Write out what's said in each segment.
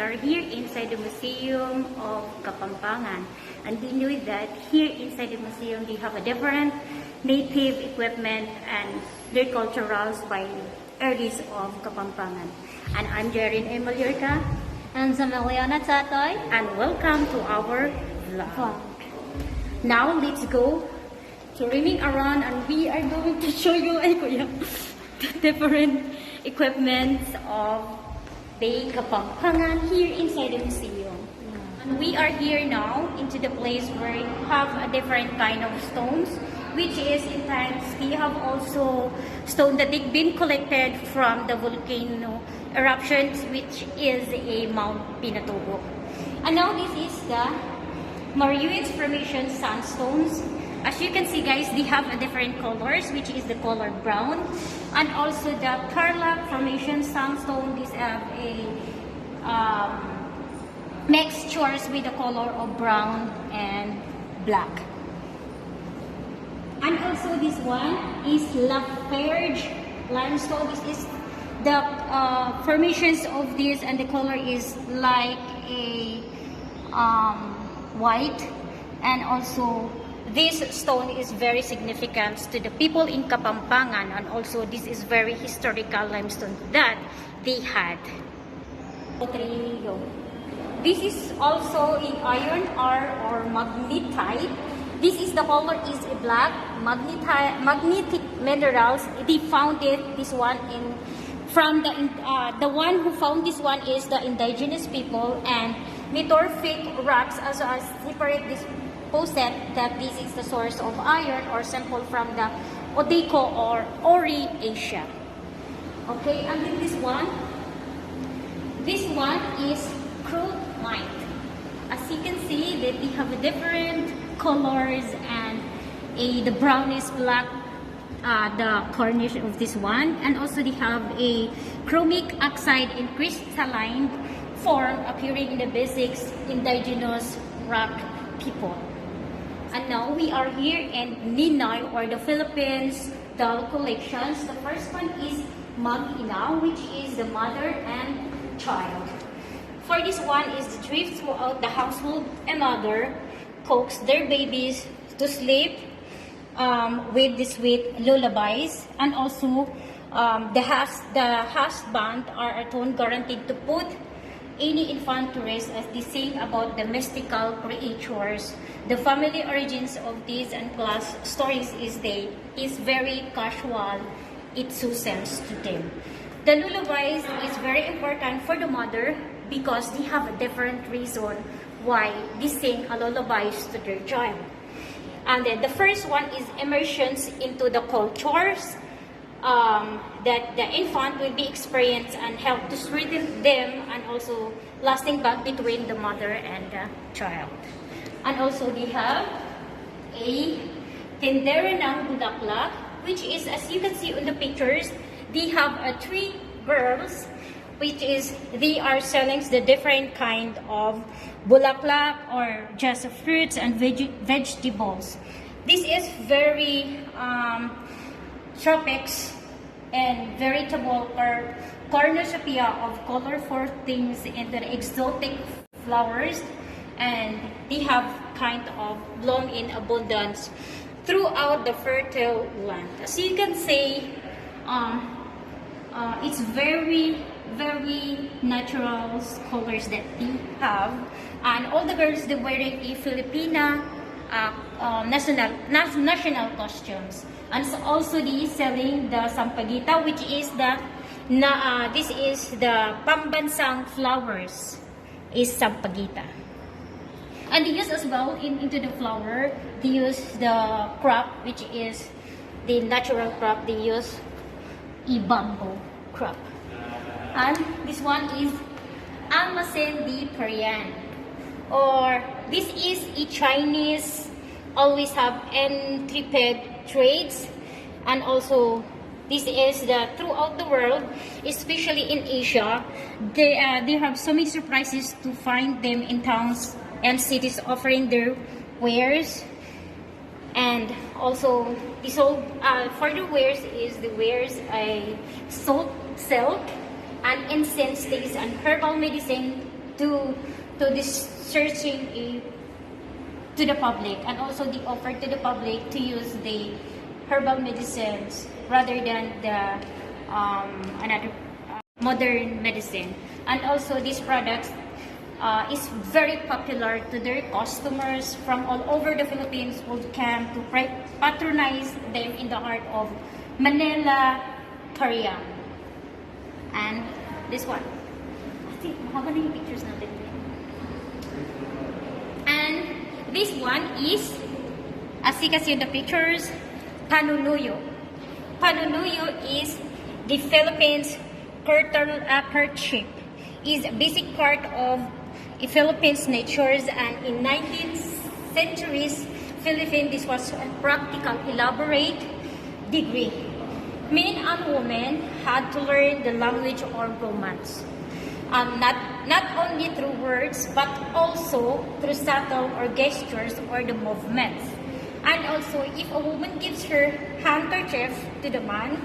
are here inside the Museum of Kapampangan. And we knew that here inside the museum, they have a different native equipment and their culturals by earlies of Kapampangan. And I'm Jerin Emiliorca. And sa Meliana Tatoy. And welcome to our vlog. Now, let's go to roaming around and we are going to show you the different equipments of the Kapampangan here inside the museum. And we are here now into the place where you have a different kind of stones, which is in times we have also stone that they've been collected from the volcano eruptions, which is a Mount Pinatubo. And now this is the Musoeng formation sandstones. As you can see, guys, they have a different colors, which is the color brown, and also the Tarlac formation sandstone. These have a mixtures with the color of brown and black. And also this one is Lafarge limestone. This is the formations of this, and the color is like a white. And also this stone is very significant to the people in Kapampangan, and also this is very historical limestone that they had. This is also in iron ore or magnetite. This is the color is a black magnetic minerals. They found it, this one in from the one who found this one is the indigenous people, and metamorphic rocks also are separate this poset that this is the source of iron or sample from the Odeco or Ori Asia. Okay, and then this one is chromite. As you can see that they have a different colors, and the brown is black, the cornice of this one, and also they have a chromic oxide in crystalline form appearing in the basics indigenous rock people. And now we are here in Ninoy or the Philippines doll collections. The first one is Mag-ina, which is the mother and child. For this one is the drift throughout the household. A mother coax their babies to sleep with the sweet lullabies, and also the husband are at home guaranteed to put any infant to rest as they sing about the mystical creatures. The family origins of these and class stories is very casual. It soothes to them. The lullabies is very important for the mother because they have a different reason why they sing a lullabies to their child. And then the first one is immersions into the cultures that the infant will be experienced and help to strengthen them, and also lasting back between the mother and the child. And also they have a tendera ng bulaklak, which is, as you can see on the pictures, they have three girls, which is they are selling the different kind of bulaklak or just fruits and vegetables. This is very tropics and veritable cornucopia of colorful things and the exotic flowers, and they have kind of bloom in abundance throughout the fertile land. As you can see, it's very natural colors that they have, and all the girls, they're wearing a Filipina national costumes. And so also they selling the sampaguita, which is this is the pambansang flowers is sampaguita. And they use as well into the flower, they use the crop, which is the natural crop. They use a bamboo crop. And this one is Almacen de Perian, or this is a Chinese always have intrepid trades, and also this is the throughout the world, especially in Asia, they have so many surprises to find them in towns and cities offering their wares. And also this whole for the wares is the wares a silk and incense teas and herbal medicine to this searching to the public, and also the offer to the public to use the herbal medicines rather than the another modern medicine. And also these products is very popular to their customers from all over the Philippines who come to patronize them in the heart of Manila, Korea. And this one. I think mahaba na yung pictures natin. And this one is, as you can see in the pictures, panunuyo. Panunuyo is the Philippines courtship. Is a basic part of the Philippines natures, and in 19th centuries Philippines, this was a practical, elaborate degree. Men and women had to learn the language or romance. Not only through words, but also through subtle or gestures or the movements. And also, if a woman gives her handkerchief to the man,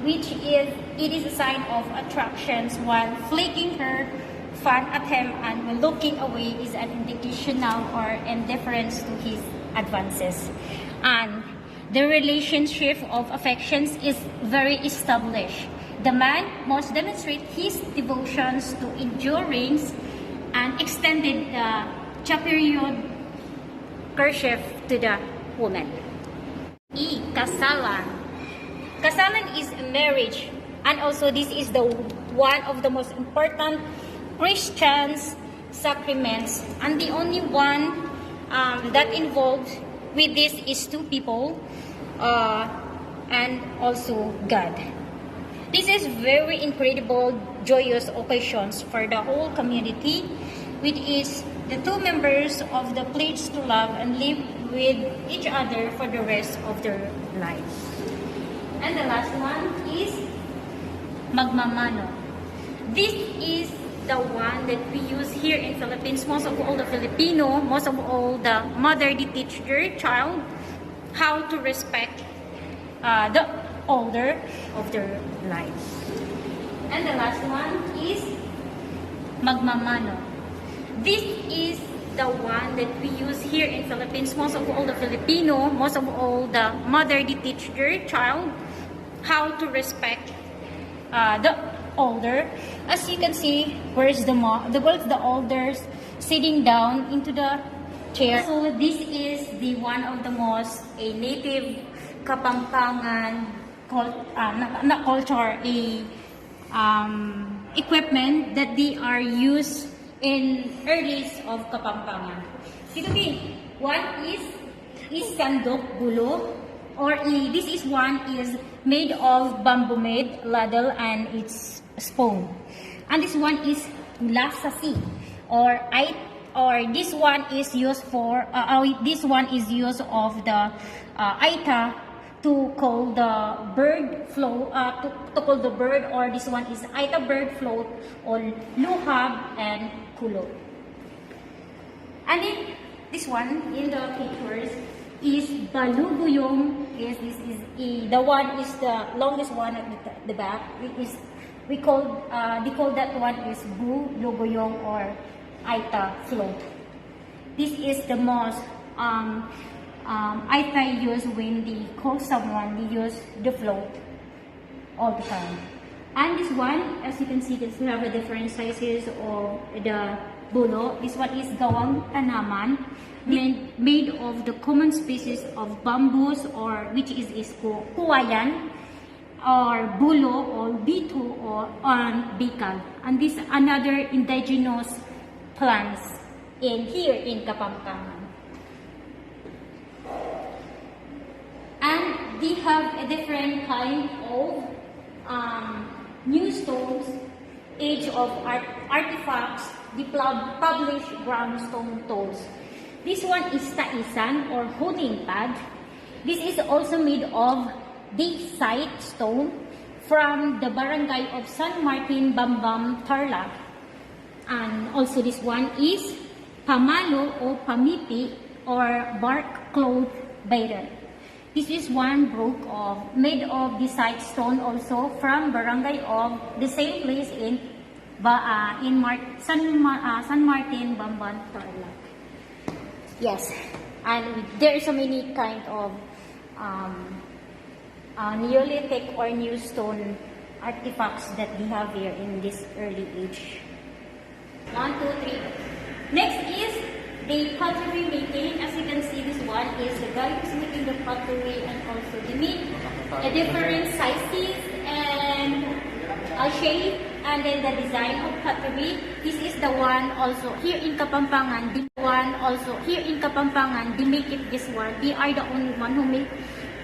it is a sign of attractions, while flicking her fan at him and when looking away is an indication of or indifference to his advances. And the relationship of affections is very established. The man must demonstrate his devotions to enduring and extended period courtship to the woman. Kasalan. Kasalan is marriage, and also this is the one of the most important Christian sacraments, and the only one that involved with this is two people and also God. This is very incredible, joyous occasions for the whole community, which is the two members of the pledge to love and live with each other for the rest of their lives. And the last one is magmamano. This is the one that we use here in Philippines. Most of all the Filipino, most of all the mother, they teach their child how to respect the older of their lives. And the last one is magmamano. This is the one that we use here in Philippines. Most of all the Filipino, most of all the mother, they teach their child how to respect the older. As you can see, where's the elders sitting down into the chair. So this is the one of the most native Kapampangan culture, equipment that they are used in earlies of Kapampangan. One is sandok bulo, or this is one is made of bamboo made ladle and its spoon. And this one is lasasi, or this one is used for this one is used of the aita to call the bird float, to call the bird, or this one is aita bird float, or luhab and kulo. And then this one in the pictures is balubuyong. Yes, this is the one is the longest one at the back. They call that one is bulubuyong or aita float. This is the most aita used when they call someone, they use the float all the time. And this one, as you can see, we have a different sizes of the bulo. This one is gawang tanaman, made of the common species of bamboos, or which is kuwayan, or bulo, or bito, or bikal. And this another indigenous plants here in Kapampangan. And they have a different kind of new stones, age of artifacts, the published brown stone tools. This one is taisan, or holding pad. This is also made of dacite stone from the barangay of San Martin, Bambam, Tarlac. And also this one is pamalo or pamipi, or bark cloth bearer. This is one made of dacite stone, also from barangay of the same place in San Martin, Bamban, Tarlac. Yes, and there are so many kind of Neolithic or new stone artifacts that we have here in this early age. 1, 2, 3. Next is the pottery making. As you can see, this one is the guy who's making the pottery, and also they make the different sizes and shape, and then the design of pottery. This is the one also here in Kapampangan. The one also here in Kapampangan, they make it this one. They are the only one who make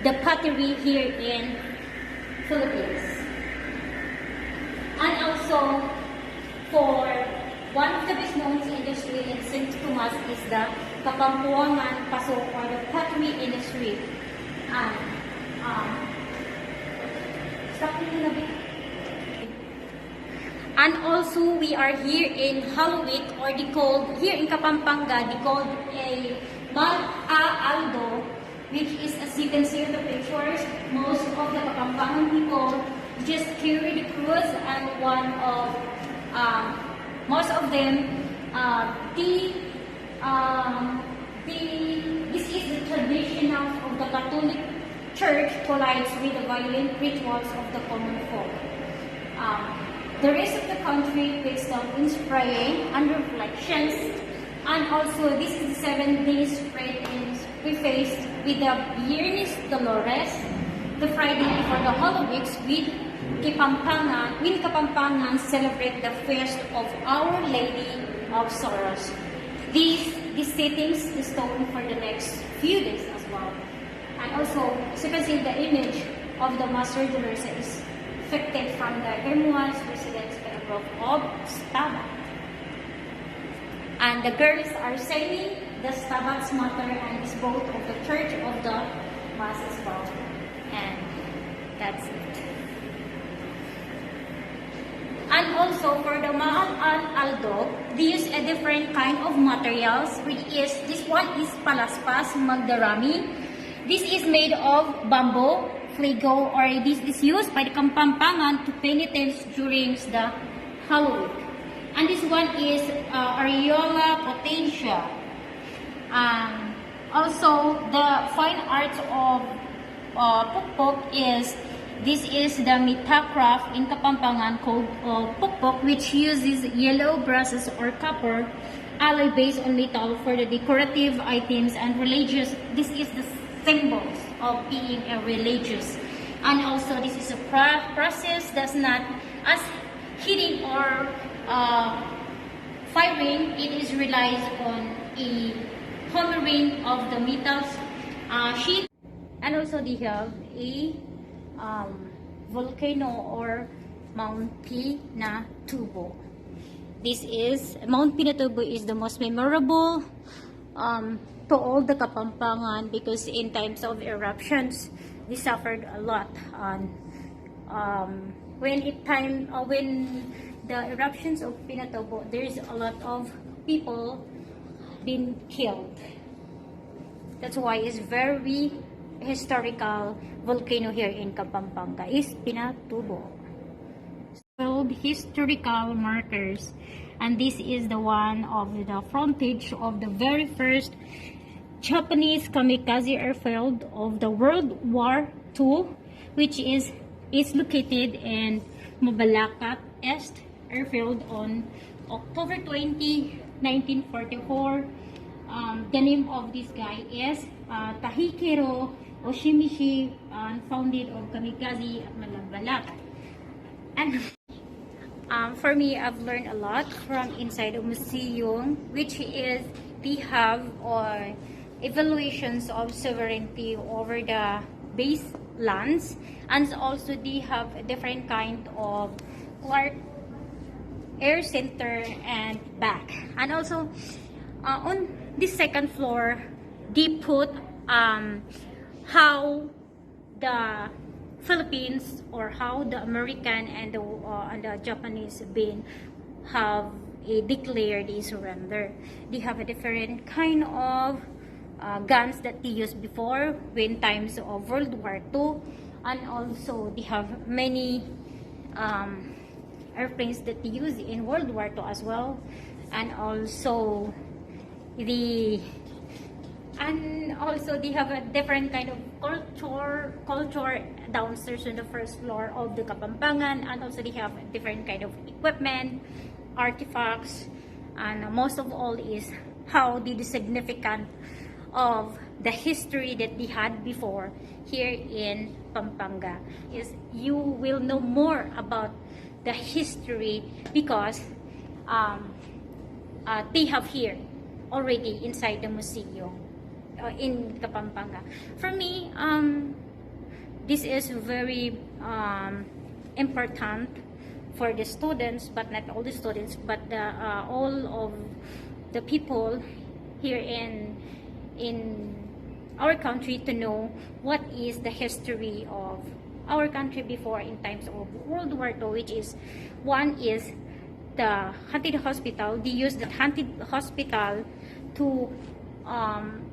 the pottery here in Philippines. And also for one of the best known industry in St. Tomas is the Kapampangan Paso, or the pottery industry. Stop thinking a bit. And also we are here in Haluit, or they called here in Kapampangan, they called a Mag-Aaldo, which is, as you can see in the pictures, most of the Kapampangan people just carry the cross, and most of them, this is the traditional of the Catholic Church collides with the violent rituals of the common folk. The rest of the country takes them in spraying and reflections, and also this is the 7 days spread in prefaced with the Viernes Dolores, the Friday before the Holy Weeks, with Kapampangan celebrate the feast of Our Lady of Sorrows. These settings the stone for the next few days as well. And also, as you can see, the image of the Master Dolores is affected from the Hermuans residence above of Stabat. And the girls are singing the Stabat's Mother, and is both of the Church of the Mass as well. And that's it. And also for the Mag-Aaldo, they use a different kind of materials, which is, this one is Palaspas Magdarami. This is made of bamboo, flago, or this is used by the Kapampangan to penitence during the Halloween. And this one is Areola Potentia. Also, the fine arts of Pukpok is, this is the Mita craft in Kapampangan called Pukpok, which uses yellow brasses or copper alloy based on metal for the decorative items and religious. This is the symbols of being a religious. And also, this is a process that's not as heating or firing. It is relies on a hammering of the metals sheet. And also they have a volcano or Mount Pinatubo. This is Mount Pinatubo is the most memorable to all the Kapampangan, because in times of eruptions we suffered a lot. When the eruptions of Pinatubo, there's a lot of people been killed. That's why it's very historical volcano here in Kapampangan is Pinatubo. 12 historical markers, and this is the one of the frontage of the very first Japanese kamikaze airfield of the World War II, which is located in Mabalacat East Airfield on October 20, 1944. The name of this guy is Tahikero Oshimishi, founded of kamikaze at Malabalak. And for me, I've learned a lot from inside of Musoeng, which is they have evaluations of sovereignty over the base lands, and also they have a different kind of air center and back. And also on this second floor, they put how the Philippines or how the American and the Japanese have declared a surrender. They have a different kind of guns that they used before when times of World War II, and also they have many airplanes that they used in World War II as well, and also the they have a different kind of culture downstairs in the first floor of the Kapampangan, and also they have different kind of equipment, artifacts, and most of all is how the significant of the history that they had before here in Pampanga. Is you will know more about the history because they have here already inside the museum in Kapampangan. For me, this is very important for the students, but not all the students, but all of the people here in our country to know what is the history of our country before in times of World War II, which is one is the haunted hospital. They use the haunted hospital to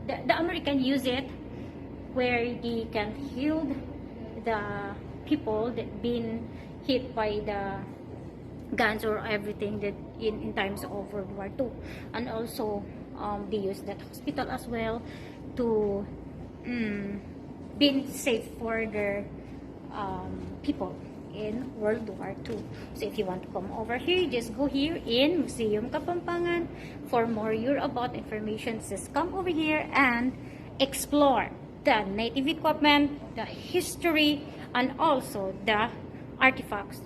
the American use it where they can heal the people that been hit by the guns or everything that in times of World War II, and also they use that hospital as well to be safe for their people in World War II. So if you want to come over here, just go here in Museum Kapampangan. For more about information, just come over here and explore the native equipment, the history, and also the artifacts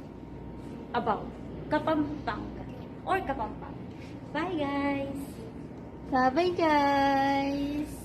about Kapampangan or Kapampangan. Bye guys! Bye-bye, guys!